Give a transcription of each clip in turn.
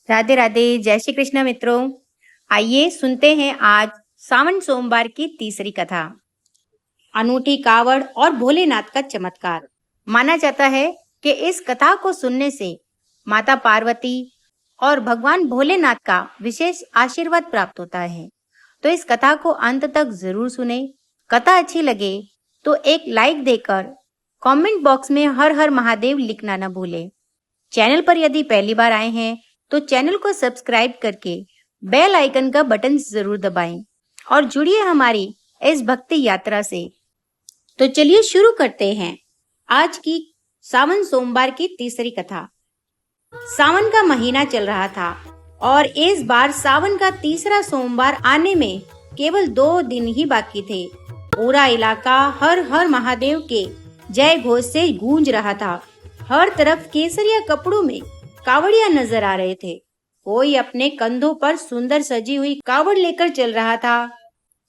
राधे राधे, जय श्री कृष्ण मित्रों। आइए सुनते हैं आज सावन सोमवार की तीसरी कथा। अनूठी कावड़ और भोलेनाथ का चमत्कार। माना जाता है कि इस कथा को सुनने से माता पार्वती और भगवान भोलेनाथ का विशेष आशीर्वाद प्राप्त होता है। तो इस कथा को अंत तक जरूर सुने। कथा अच्छी लगे तो एक लाइक देकर कमेंट बॉक्स में हर हर महादेव लिखना न भूलें। चैनल पर यदि पहली बार आए हैं तो चैनल को सब्सक्राइब करके बेल आइकन का बटन जरूर दबाएं और जुड़िए हमारी इस भक्ति यात्रा से। तो चलिए शुरू करते हैं आज की सावन सोमवार की तीसरी कथा। सावन का महीना चल रहा था और इस बार सावन का तीसरा सोमवार आने में केवल 2 दिन ही बाकी थे। पूरा इलाका हर हर महादेव के जय घोष से गूंज रहा था। हर तरफ केसरिया कपड़ों में कावड़िया नजर आ रहे थे। कोई अपने कंधों पर सुंदर सजी हुई कावड़ लेकर चल रहा था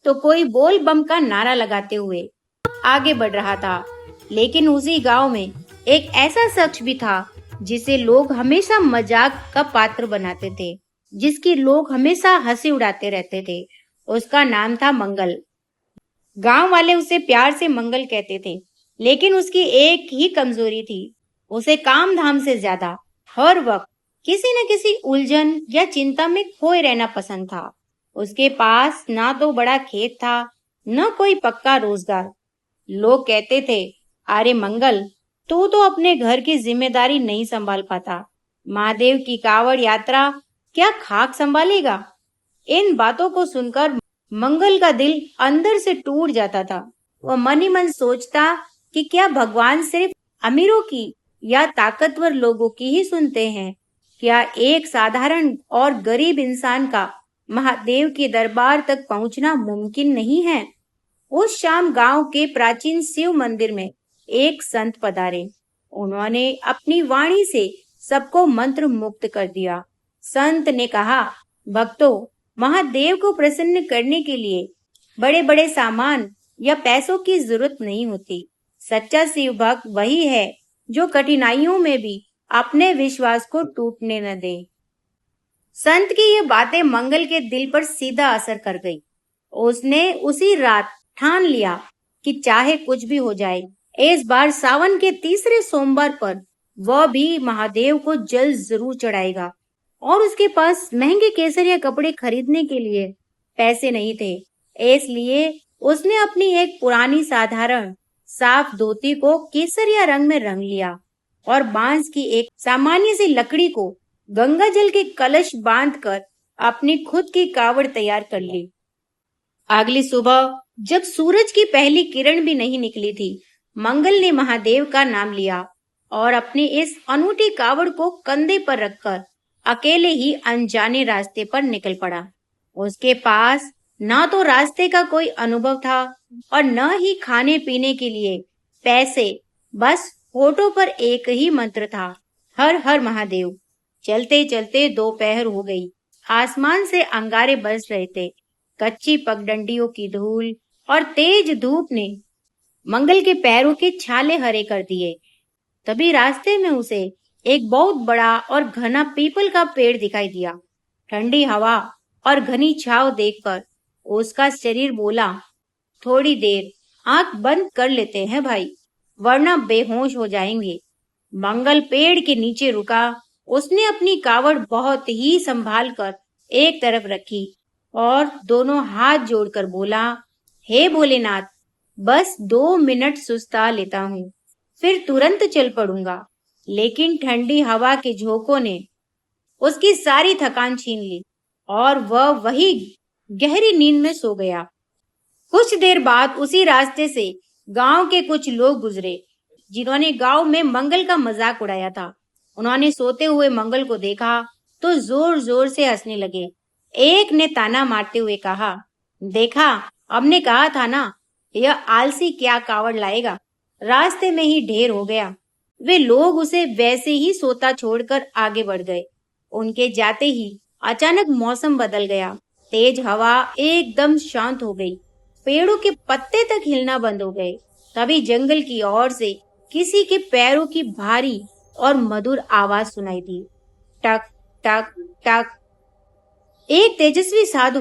तो कोई बोल बम का नारा लगाते हुए आगे बढ़ रहा था। लेकिन उसी गांव में एक ऐसा शख्स भी था जिसे लोग हमेशा मजाक का पात्र बनाते थे, जिसकी लोग हमेशा हंसी उड़ाते रहते थे। उसका नाम था मंगल। गांव वाले उसे प्यार से मंगल कहते थे, लेकिन उसकी एक ही कमजोरी थी, उसे काम धाम से ज्यादा हर वक्त किसी न किसी उलझन या चिंता में खोए रहना पसंद था। उसके पास ना तो बड़ा खेत था, न कोई पक्का रोजगार। लोग कहते थे, अरे मंगल, तू तो अपने घर की जिम्मेदारी नहीं संभाल पाता, महादेव की कावड़ यात्रा क्या खाक संभालेगा। इन बातों को सुनकर मंगल का दिल अंदर से टूट जाता था। वह मन ही मन सोचता कि क्या भगवान सिर्फ अमीरों की या ताकतवर लोगों की ही सुनते हैं? क्या एक साधारण और गरीब इंसान का महादेव के दरबार तक पहुंचना मुमकिन नहीं है? उस शाम गांव के प्राचीन शिव मंदिर में एक संत पधारे। उन्होंने अपनी वाणी से सबको मंत्र मुक्त कर दिया। संत ने कहा, भक्तों, महादेव को प्रसन्न करने के लिए बड़े बड़े सामान या पैसों की जरूरत नहीं होती। सच्चा शिव भक्त वही है जो कठिनाइयों में भी अपने विश्वास को टूटने न दे। संत की ये बातें मंगल के दिल पर सीधा असर कर गई। उसने उसी रात ठान लिया कि चाहे कुछ भी हो जाए, इस बार सावन के तीसरे सोमवार पर वह भी महादेव को जल जरूर चढ़ाएगा। और उसके पास महंगे केसरिया कपड़े खरीदने के लिए पैसे नहीं थे, इसलिए उसने अपनी एक पुरानी साधारण साफ धोती को केसरिया रंग में रंग लिया और बांस की एक सामान्य सी लकड़ी को गंगा जल के कलश बांधकर अपनी खुद की कावड़ तैयार कर ली। अगली सुबह जब सूरज की पहली किरण भी नहीं निकली थी, मंगल ने महादेव का नाम लिया और अपनी इस अनूठी कावड़ को कंधे पर रखकर अकेले ही अनजाने रास्ते पर निकल पड़ा। उसके पास ना तो रास्ते का कोई अनुभव था और न ही खाने पीने के लिए पैसे, बस होठों पर एक ही मंत्र था, हर हर महादेव। चलते चलते दोपहर हो गई। आसमान से अंगारे बरस रहे थे। कच्ची पगडंडियों की धूल और तेज धूप ने मंगल के पैरों के छाले हरे कर दिए। तभी रास्ते में उसे एक बहुत बड़ा और घना पीपल का पेड़ दिखाई दिया। ठंडी हवा और घनी छांव देखकर उसका शरीर बोला, थोड़ी देर आंख बंद कर लेते हैं भाई, वरना बेहोश हो जाएंगे। मंगल पेड़ के नीचे रुका। उसने अपनी कावड़ बहुत ही संभाल कर एक तरफ रखी और दोनों हाथ जोड़कर बोला, हे भोलेनाथ, बस 2 मिनट सुस्ता लेता हूँ, फिर तुरंत चल पड़ूंगा। लेकिन ठंडी हवा के झोंकों ने उसकी सारी थकान छीन ली और वह वही गहरी नींद में सो गया। कुछ देर बाद उसी रास्ते से गांव के कुछ लोग गुजरे, जिन्होंने गांव में मंगल का मजाक उड़ाया था। उन्होंने सोते हुए मंगल को देखा तो जोर जोर से हंसने लगे। एक ने ताना मारते हुए कहा, देखा, हमने कहा था ना, यह आलसी क्या कावड़ लाएगा, रास्ते में ही ढेर हो गया। वे लोग उसे वैसे ही सोता छोड़कर आगे बढ़ गए। उनके जाते ही अचानक मौसम बदल गया। तेज हवा एकदम शांत हो गई। पेड़ों के पत्ते तक हिलना बंद हो गए। तभी जंगल की ओर से किसी के पैरों की भारी और मधुर आवाज सुनाई दी। टक टक टक। एक तेजस्वी साधु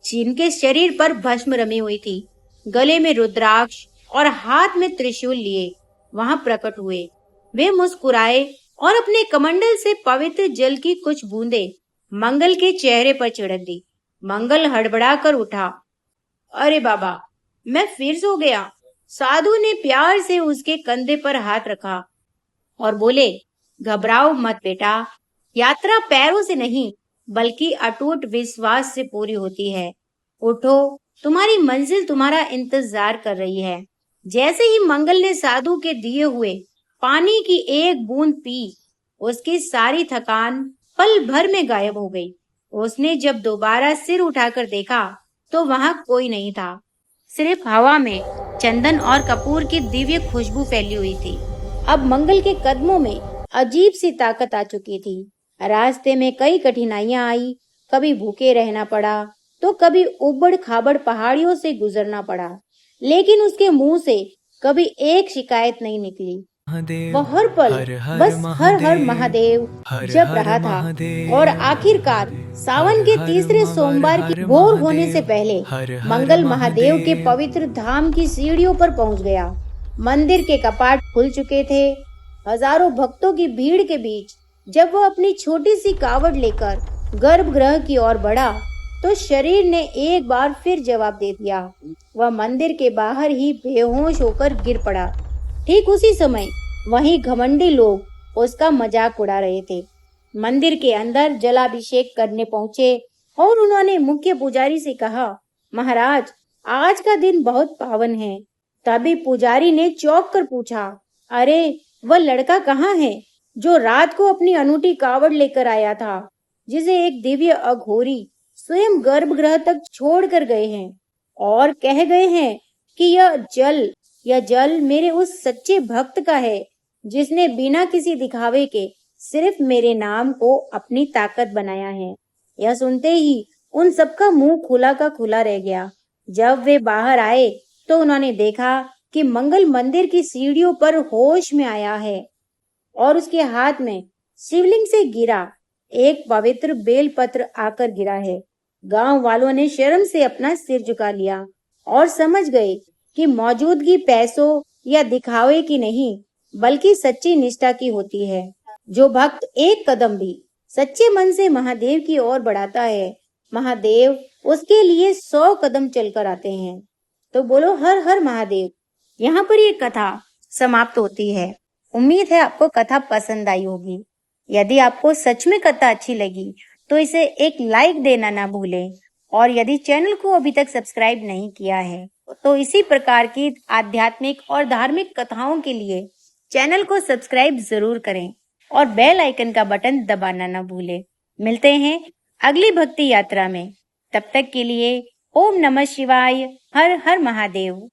जिनके शरीर पर भस्म रमी हुई थी, गले में रुद्राक्ष और हाथ में त्रिशूल लिए वहां प्रकट हुए। वे मुस्कुराए और अपने कमंडल से पवित्र जल की कुछ बूंदें मंगल के चेहरे पर छिड़क दी। मंगल हड़बड़ा कर उठा। अरे बाबा, मैं फिर सो गया। साधु ने प्यार से उसके कंधे पर हाथ रखा और बोले, घबराओ मत बेटा, यात्रा पैरों से नहीं बल्कि अटूट विश्वास से पूरी होती है। उठो, तुम्हारी मंजिल तुम्हारा इंतजार कर रही है। जैसे ही मंगल ने साधु के दिए हुए पानी की एक बूंद पी, उसकी सारी थकान पल भर में गायब हो गई। उसने जब दोबारा सिर उठाकर देखा तो वहां कोई नहीं था। सिर्फ हवा में चंदन और कपूर की दिव्य खुशबू फैली हुई थी। अब मंगल के कदमों में अजीब सी ताकत आ चुकी थी। रास्ते में कई कठिनाइयां आई, कभी भूखे रहना पड़ा तो कभी उबड़ खाबड़ पहाड़ियों से गुजरना पड़ा, लेकिन उसके मुंह से कभी एक शिकायत नहीं निकली। वह हर पल बस हर हर महादेव जप रहा था। और आखिरकार सावन के तीसरे सोमवार की भोर होने से पहले मंगल महादेव के पवित्र धाम की सीढ़ियों पर पहुंच गया। मंदिर के कपाट खुल चुके थे। हजारों भक्तों की भीड़ के बीच जब वह अपनी छोटी सी कावड़ लेकर गर्भगृह की ओर बढ़ा तो शरीर ने एक बार फिर जवाब दे दिया। वह मंदिर के बाहर ही बेहोश होकर गिर पड़ा। ठीक उसी समय वहीं घमंडी लोग उसका मजाक उड़ा रहे थे। मंदिर के अंदर जलाभिषेक करने पहुंचे और उन्होंने मुख्य पुजारी से कहा, महाराज, आज का दिन बहुत पावन है। तभी पुजारी ने चौंक कर पूछा, अरे, वह लड़का कहाँ है जो रात को अपनी अनूठी कावड़ लेकर आया था, जिसे एक दिव्य अघोरी स्वयं गर्भगृह तक छोड़ कर गए हैं और कह गए हैं कि यह जल मेरे उस सच्चे भक्त का है जिसने बिना किसी दिखावे के सिर्फ मेरे नाम को अपनी ताकत बनाया है। यह सुनते ही उन सबका मुंह खुला का खुला रह गया। जब वे बाहर आए तो उन्होंने देखा कि मंगल मंदिर की सीढ़ियों पर होश में आया है और उसके हाथ में शिवलिंग से गिरा एक पवित्र बेलपत्र आकर गिरा है। गांव वालों ने शर्म से अपना सिर झुका लिया और समझ गए कि मौजूदगी पैसों या दिखावे की नहीं बल्कि सच्ची निष्ठा की होती है। जो भक्त एक कदम भी सच्चे मन से महादेव की ओर बढ़ाता है, महादेव उसके लिए 100 कदम चलकर आते हैं। तो बोलो हर हर महादेव। यहाँ पर ये कथा समाप्त होती है। उम्मीद है आपको कथा पसंद आई होगी। यदि आपको सच में कथा अच्छी लगी तो इसे एक लाइक देना ना भूलें और यदि चैनल को अभी तक सब्सक्राइब नहीं किया है तो इसी प्रकार की आध्यात्मिक और धार्मिक कथाओं के लिए चैनल को सब्सक्राइब जरूर करें और बेल आइकन का बटन दबाना ना भूलें। मिलते हैं अगली भक्ति यात्रा में। तब तक के लिए ओम नमः शिवाय, हर हर महादेव।